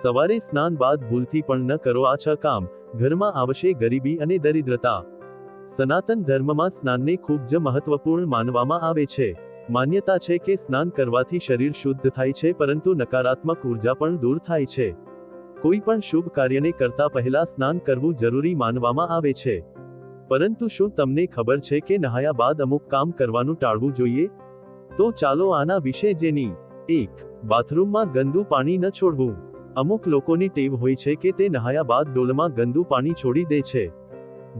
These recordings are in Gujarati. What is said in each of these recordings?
સવારે સ્નાન બાદ ભૂલથી પણ ન કરો આ 6 કામ, ઘરમાં આવશે ગરીબી અને દરિદ્રતા। સનાતન ધર્મમાં સ્નાનને ખૂબ જ મહત્વપૂર્ણ માનવામાં આવે છે। માન્યતા છે કે સ્નાન કરવાથી શરીર શુદ્ધ થાય છે, પરંતુ નકારાત્મક ઉર્જા પણ દૂર થાય છે। કોઈ પણ શુભ કાર્યને કરતા પહેલા સ્નાન કરવું જરૂરી માનવામાં આવે છે। પરંતુ શું તમને ખબર છે કે નહાયા બાદ અમુક કામ કરવાનું ટાળવું જોઈએ? તો ચાલો આના વિશે જાણીએ। 1. બાથરૂમમાં ગંદુ પાણી ન છોડવું। અમુક લોકોની ટેવ હોય છે કે તે નહાયા બાદ ડોલમાં ગંદુ પાણી છોડી દે છે।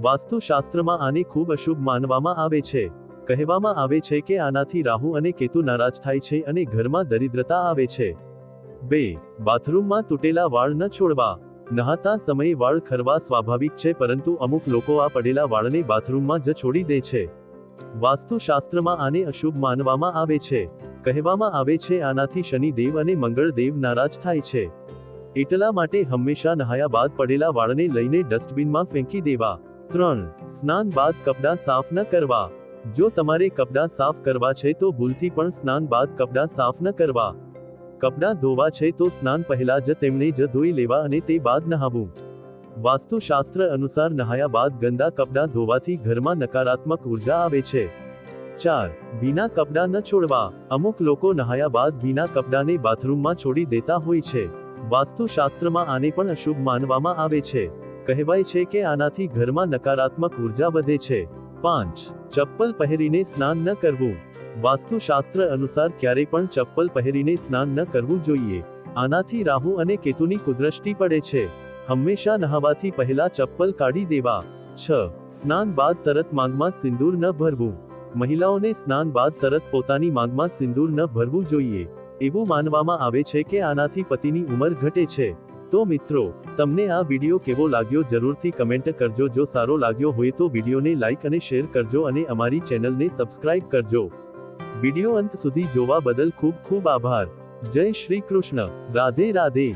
વાસ્તુશાસ્ત્રમાં આને ખૂબ અશુભ માનવામાં આવે છે। કહેવામાં આવે છે કે આનાથી રાહુ અને કેતુ નારાજ થાય છે અને ઘરમાં દરિદ્રતા આવે છે। 2. બાથરૂમમાં તૂટેલા વાળ ન છોડવા। નહાતા સમયે વાળ ખરવા સ્વાભાવિક છે, પરંતુ અમુક લોકો આ પડેલા વાળને બાથરૂમમાં જ છોડી દે છે। વાસ્તુશાસ્ત્રમાં આને અશુભ માનવામાં આવે છે। કહેવામાં આવે છે આનાથી શનિદેવ અને મંગળદેવ નારાજ થાય છે। એટલા માટે હંમેશા નહાયા બાદ પડેલા વાળને લઈને ડસ્ટબિનમાં ફેંકી દેવા। 3. સ્નાન બાદ કપડાં સાફ ન કરવા। જો તમારે કપડાં સાફ કરવા છે તો ભૂલથી પણ સ્નાન બાદ કપડાં સાફ ન કરવા। કપડાં ધોવા છે તો સ્નાન પહેલા જ તેમને જ ધોઈ લેવા અને તે બાદ નહાવું। વાસ્તુશાસ્ત્ર અનુસાર નહાયા બાદ ગંદા કપડાં ધોવાથી ઘરમાં નકારાત્મક ઉર્જા આવે છે। 4. ભીના કપડાં ન છોડવા। અમુક લોકો નહાયા બાદ ભીના કપડાંને બાથરૂમમાં છોડી દેતા હોય છે। વાસ્તુશાસ્ત્રમાં આને પણ અશુભ માનવામાં આવે છે। કહેવાય છે કે આનાથી ઘરમાં નકારાત્મક ઉર્જા વધે છે। 5. ચપ્પલ પહેરીને સ્નાન ન કરવું। વાસ્તુશાસ્ત્ર અનુસાર ક્યારે પણ ચપ્પલ પહેરીને સ્નાન ન કરવું જોઈએ। આનાથી રાહુ અને કેતુની કુદૃષ્ટિ પડે છે। હંમેશા નહાવાથી પહેલા ચપ્પલ કાઢી દેવા। 6. સ્નાન બાદ તરત માંગમાં સિંદૂર ન ભરવું। મહિલાઓને સ્નાન બાદ તરત પોતાની માંગમાં સિંદૂર ન ભરવું જોઈએ। એવું માનવામાં આવે છે કે આનાથી પતિની ઉંમર ઘટે છે। તો મિત્રો, તમને આ વિડિયો કેવો લાગ્યો જરૂરથી કમેન્ટ કરજો। જો સારો લાગ્યો હોય તો વિડિયોને લાઈક અને શેર કરજો અને અમારી ચેનલને સબસ્ક્રાઇબ કરજો। વિડિયો અંત સુધી જોવા બદલ ખૂબ ખૂબ આભાર। જય શ્રી કૃષ્ણ। રાધે રાધે।